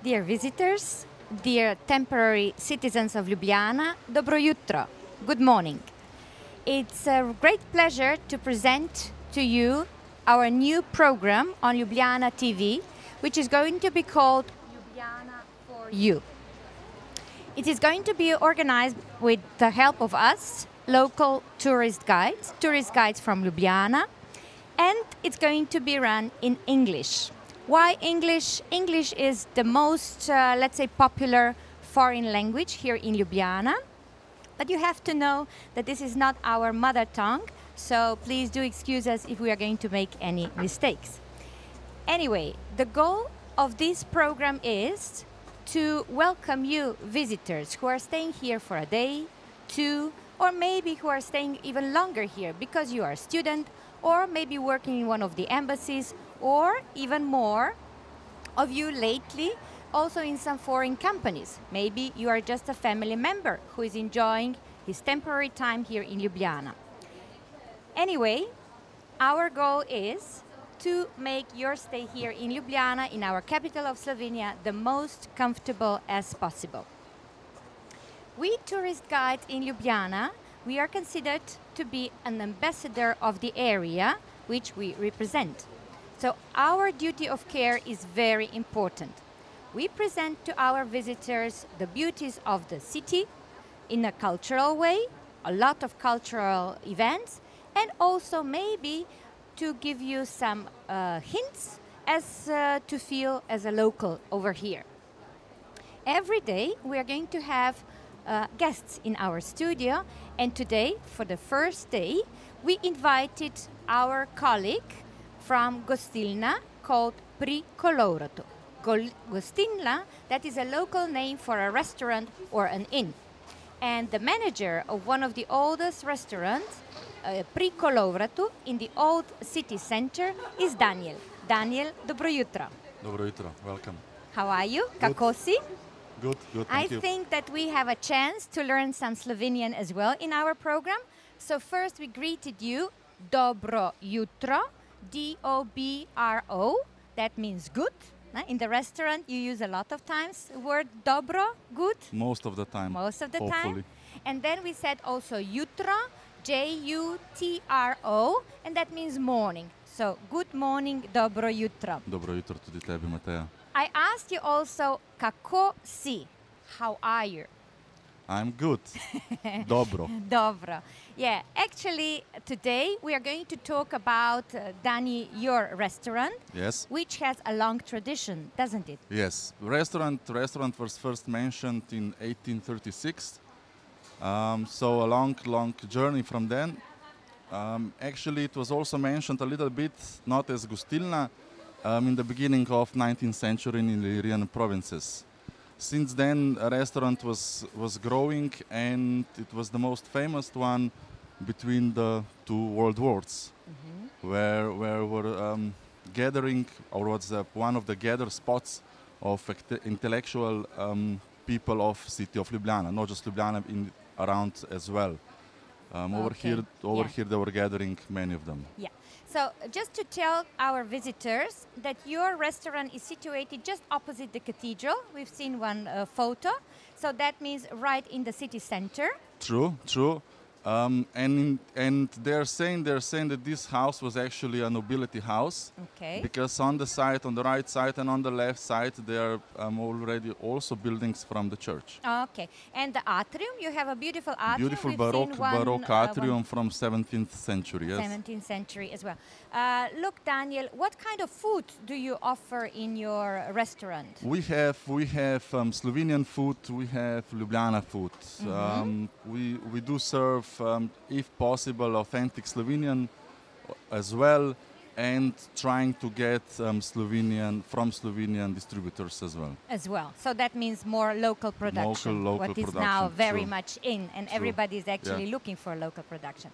Dear visitors, dear temporary citizens of Ljubljana, dobro jutro, good morning. It's a great pleasure to present to you our new program on Ljubljana TV, which is going to be called Ljubljana for You. It is going to be organized with the help of us, local tourist guides from Ljubljana, and it's going to be run in English. Why English? English is the most, let's say, popular foreign language here in Ljubljana. But you have to know that this is not our mother tongue, so please do excuse us if we are going to make any mistakes. Anyway, the goal of this program is to welcome you visitors who are staying here for a day, two, or maybe who are staying even longer here because you are a student, or maybe working in one of the embassies, or even more of you lately also in some foreign companies. Maybe you are just a family member who is enjoying his temporary time here in Ljubljana. Anyway, our goal is to make your stay here in Ljubljana, in our capital of Slovenia, the most comfortable as possible. We tourist guides in Ljubljana, we are considered to be an ambassador of the area which we represent. So our duty of care is very important. We present to our visitors the beauties of the city in a cultural way, a lot of cultural events, and also maybe to give you some hints as to feel as a local over here. Every day we are going to have guests in our studio, and today, for the first day, we invited our colleague from Gostilna called Pri Kolovratu. Gostilna, that is a local name for a restaurant or an inn. And the manager of one of the oldest restaurants, Pri Kolovratu, in the old city center, is Daniel. Daniel, dobro jutro. Dobro jutro, welcome. How are you? Kako si? Good, thank you. I think that we have a chance to learn some Slovenian as well in our program. So first we greeted you, dobro jutro, D-O-B-R-O, that means good. In the restaurant you use a lot of times the word dobro, good. Most of the time. Most of the hopefully. time. And then we said also jutro, J-U-T-R-O, and that means morning. So good morning, dobro jutro. Dobro jutro tudi tebi, Mateja. I asked you also, kako si? How are you? I'm good. Dobro. Dobro. Yeah, actually today we are going to talk about, Dani, your restaurant. Yes. Which has a long tradition, doesn't it? Yes. Restaurant was first mentioned in 1836. So a long journey from then. Actually, it was also mentioned a little bit, not as Gostilna, in the beginning of 19th century in the Illyrian provinces. Since then, a restaurant was growing, and it was the most famous one between the two world wars, where were gathering, or was one of the gather spots of intellectual people of city of Ljubljana, not just Ljubljana, around as well. Over here they were gathering, many of them. Yeah. So just to tell our visitors that your restaurant is situated just opposite the cathedral. We've seen one photo. So that means right in the city center. True. And they're saying that this house was actually a nobility house. Okay. Because on the right side and on the left side, there are already also buildings from the church. Okay. And the atrium, you have a beautiful atrium. Beautiful We've Baroque atrium from 17th century, yes. 17th century as well. Look, Daniel, what kind of food do you offer in your restaurant? We have Slovenian food, we have Ljubljana food. We do serve, if possible, authentic Slovenian as well, and trying to get from Slovenian distributors as well. As well. So that means more local production. Local what is production, now very true. much in, and True. everybody is actually looking for local production.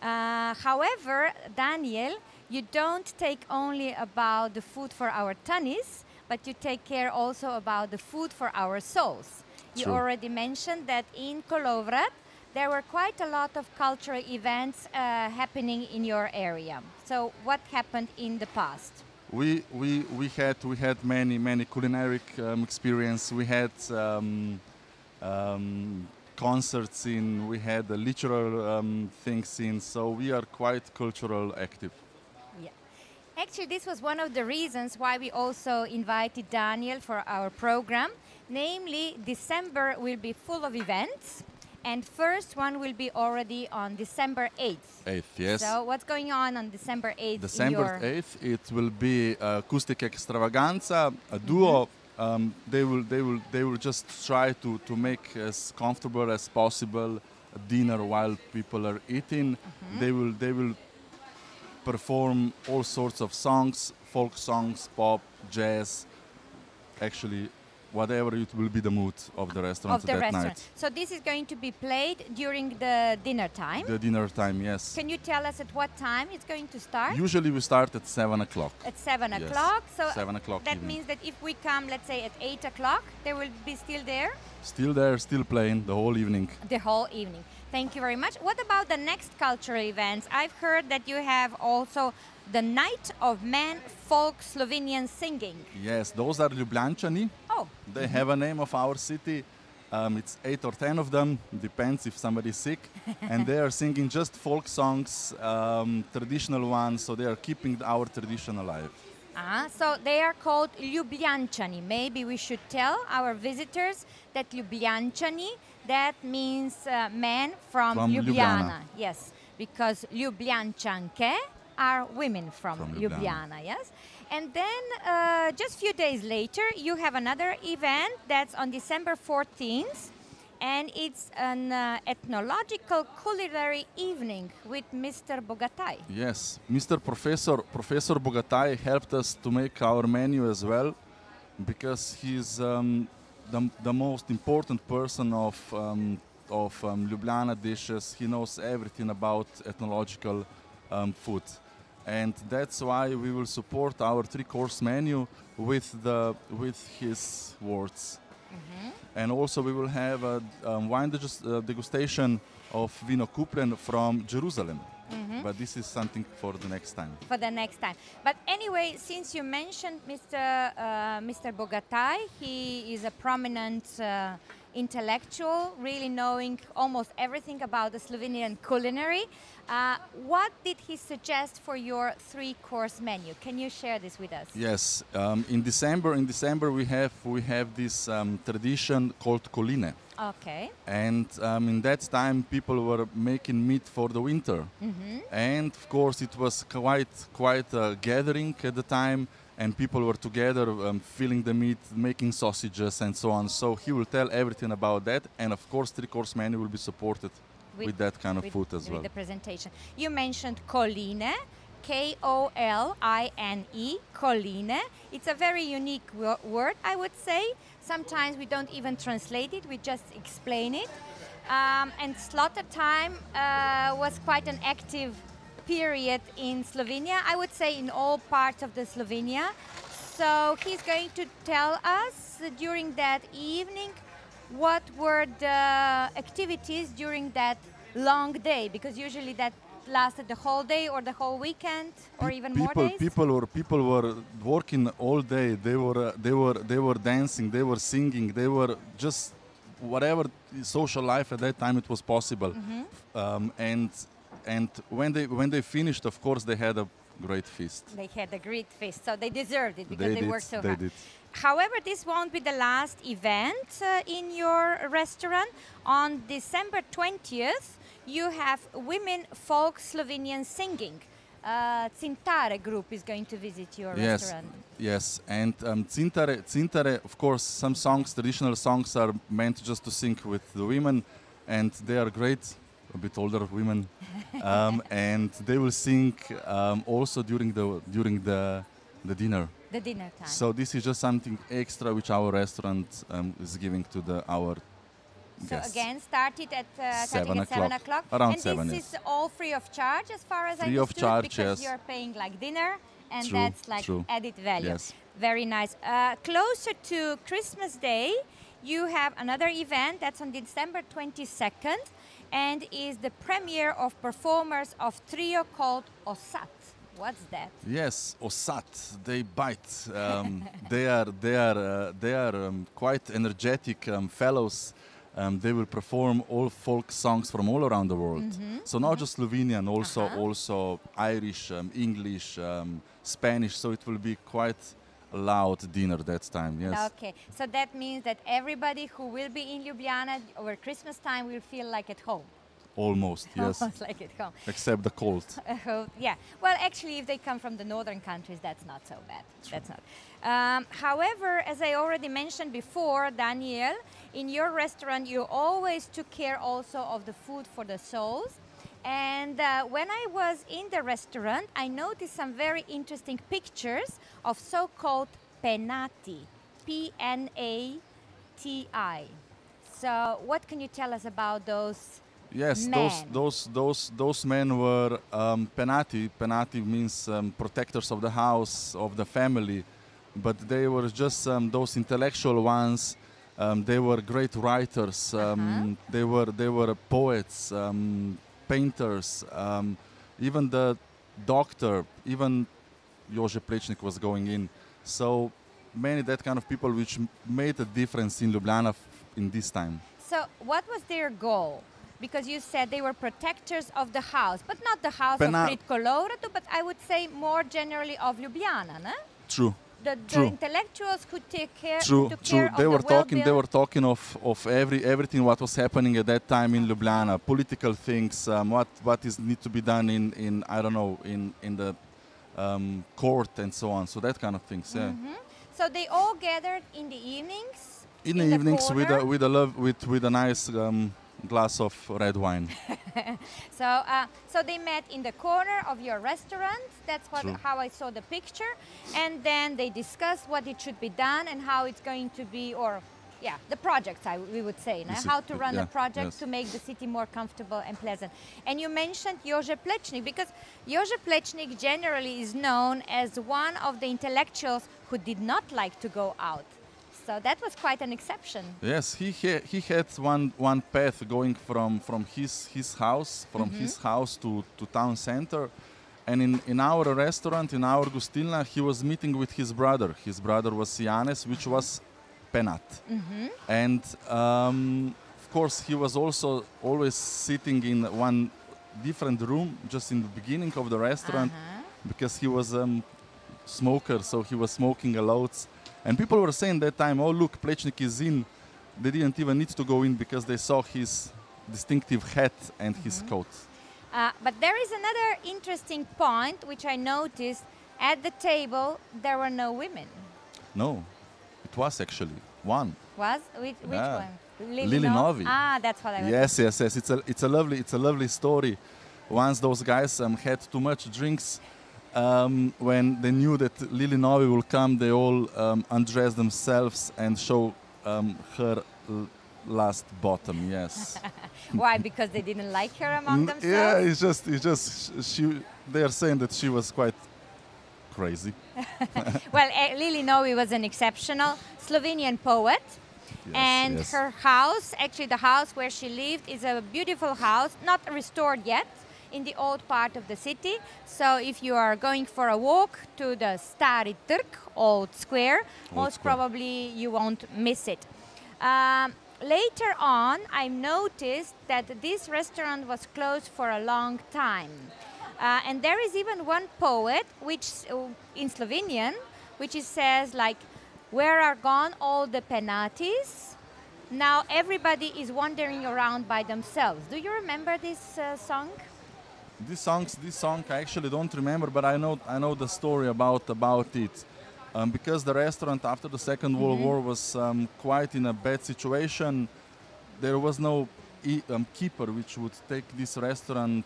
However, Daniel, you don't take only about the food for our tummies, but you take care also about the food for our souls. You True. already mentioned that in Kolovrat there were quite a lot of cultural events happening in your area. So what happened in the past? We had many culinary experience. We had concerts in. We had literal things in. So we are quite cultural active. Yeah. Actually, this was one of the reasons why we also invited Daniel for our program. Namely, December will be full of events. And first one will be already on December 8th. 8th, yes. So what's going on December 8th? December 8th, it will be acoustic extravaganza, a duo. They will just try to make as comfortable as possible a dinner while people are eating. They will perform all sorts of songs, folk songs, pop, jazz. Actually, whatever it will be the mood of the restaurant that night. So this is going to be played during the dinner time? The dinner time, yes. Can you tell us at what time it's going to start? Usually we start at 7 o'clock. At 7 yes. o'clock? So 7 o'clock that evening. means that if we come, let's say at 8 o'clock, they will be still there? Still there, still playing the whole evening. The whole evening. Thank you very much. What about the next cultural events? I've heard that you have also the Night of Men Folk Slovenian Singing. Yes, those are Ljubljančani. Oh. They have a name of our city. It's 8 or 10 of them, depends if somebody's sick. And they are singing just folk songs, traditional ones, so they are keeping our tradition alive. So they are called Ljubljančani. Maybe we should tell our visitors that Ljubljančani, that means men from Ljubljana. Yes, because Ljubljančanke are women from Ljubljana, yes? And then just a few days later, you have another event that's on December 14th, and it's an ethnological culinary evening with Mr. Bogataj. Yes, Professor Bogataj helped us to make our menu as well, because he's the most important person of Ljubljana dishes. He knows everything about ethnological food. And that's why we will support our 3-course menu with his words. And also we will have a wine degustation of Vino Kupljen from Jerusalem. But this is something for the next time. For the next time. But anyway, since you mentioned Mr. Bogataj, he is a prominent intellectual, really knowing almost everything about the Slovenian culinary. What did he suggest for your 3-course menu? Can you share this with us? Yes, in December we have this tradition called koline. Okay. And in that time people were making meat for the winter. And of course it was quite a gathering at the time. And people were together filling the meat, making sausages and so on. So he will tell everything about that. And of course, 3-course menu will be supported with that kind of food as well. With the presentation. You mentioned koline, K-O-L-I-N-E, koline. It's a very unique word, I would say. Sometimes we don't even translate it, we just explain it. And slaughter time was quite an active period in Slovenia, I would say in all parts of the Slovenia. So he's going to tell us during that evening what were the activities during that long day, because usually that lasted the whole day or the whole weekend or even more days. People were working all day. They were dancing, they were singing, they were just whatever social life at that time it was possible. And when they finished, of course, they had a great feast. They had a great feast, so they deserved it because they worked so hard. Did. However, this won't be the last event in your restaurant. On December 20th, you have Women Folk Slovenian Singing. Cintare group is going to visit your restaurant. Yes, and Cintare, of course, some songs, traditional songs, are meant just to sing with the women, and they are great. A bit older women, and they will sing also during the dinner. The dinner time. So this is just something extra which our restaurant is giving to our guests. So again, started at 7 o'clock. Around and 7. This is all free of charge, as far as I understood. Free of charge, because yes. you're paying like dinner, and True, that's like true. added value. Yes. Very nice. Closer to Christmas Day, you have another event that's on December 22nd. And is the premiere of performers of trio called Osat. What's that? Yes, osat. They bite. They are quite energetic fellows. They will perform all folk songs from all around the world. So not just Slovenian, also Irish, English, Spanish. So it will be quite a loud dinner that time. Yes. Okay, so that means that everybody who will be in Ljubljana over Christmas time will feel like at home. Almost, yes. Almost like at home. Except the cold. Yeah. Well, actually, if they come from the northern countries, that's not so bad. True. That's not. However, as I already mentioned before, Daniel, in your restaurant, you always took care also of the food for the souls. And when I was in the restaurant, I noticed some very interesting pictures of so-called penati, P-N-A-T-I. So, what can you tell us about those? Yes, men? those men were penati. Penati means protectors of the house, of the family, but they were just those intellectual ones. They were great writers. They were poets, painters. Even the doctor, even Jože Plečnik was going in. So many that kind of people which made a difference in Ljubljana in this time. So, what was their goal? Because you said they were protectors of the house, but not the house of Pri Kolovratu, but I would say more generally of Ljubljana, no? True. The intellectuals who took care True. of They were the talking. They were talking of everything what was happening at that time in Ljubljana, political things, what is need to be done in I don't know in the court and so on. So that kind of things. Yeah. So they all gathered in the evenings. In the evenings with a nice glass of red wine. So they met in the corner of your restaurant. That's how I saw the picture, and then they discussed what it should be done and how it's going to be, or the projects we would say, how to run a project to make the city more comfortable and pleasant. And you mentioned Jože Plečnik, because Jože Plečnik generally is known as one of the intellectuals who did not like to go out. So that was quite an exception. Yes, he had one path going from his house his house to town center, and in our restaurant, in our gostilna, he was meeting with his brother. His brother was Janez, which was penat, and of course he was also always sitting in one different room just in the beginning of the restaurant, because he was a smoker, so he was smoking a lot. And people were saying that time, oh look, Plečnik is in. They didn't even need to go in because they saw his distinctive hat and his coat. But there is another interesting point which I noticed. At the table, there were no women. No, it was actually one. Was? Which one? Lili Novi. Ah, that's what I was. Yes. It's a lovely story. Once those guys had too much drinks. When they knew that Lili Novi will come, they all undress themselves and show her last bottom. Yes. Why? Because they didn't like her among themselves. Yeah, it's just she. They are saying that she was quite crazy. Well, Lili Novi was an exceptional Slovenian poet. And her house, actually the house where she lived, is a beautiful house, not restored yet, in the old part of the city. So if you are going for a walk to the Stari Trg, old square, most probably you won't miss it. Later on, I noticed that this restaurant was closed for a long time. And there is even one poet, which in Slovenian, which says like, "Where are gone all the penatis? Now everybody is wandering around by themselves." Do you remember this song? This song I actually don't remember, but I know the story about it, because the restaurant after the Second World War was quite in a bad situation. There was no keeper which would take this restaurant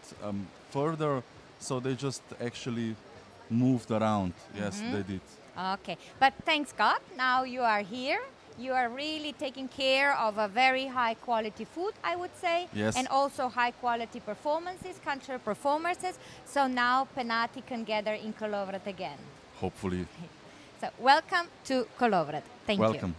further, so they just actually moved around. Yes, they did. Okay, but thanks God, now you are here. You are really taking care of a very high quality food, I would say, and also high quality performances, cultural performances. So now penati can gather in Kolovrat again. Hopefully. So welcome to Kolovrat. Thank you. Welcome.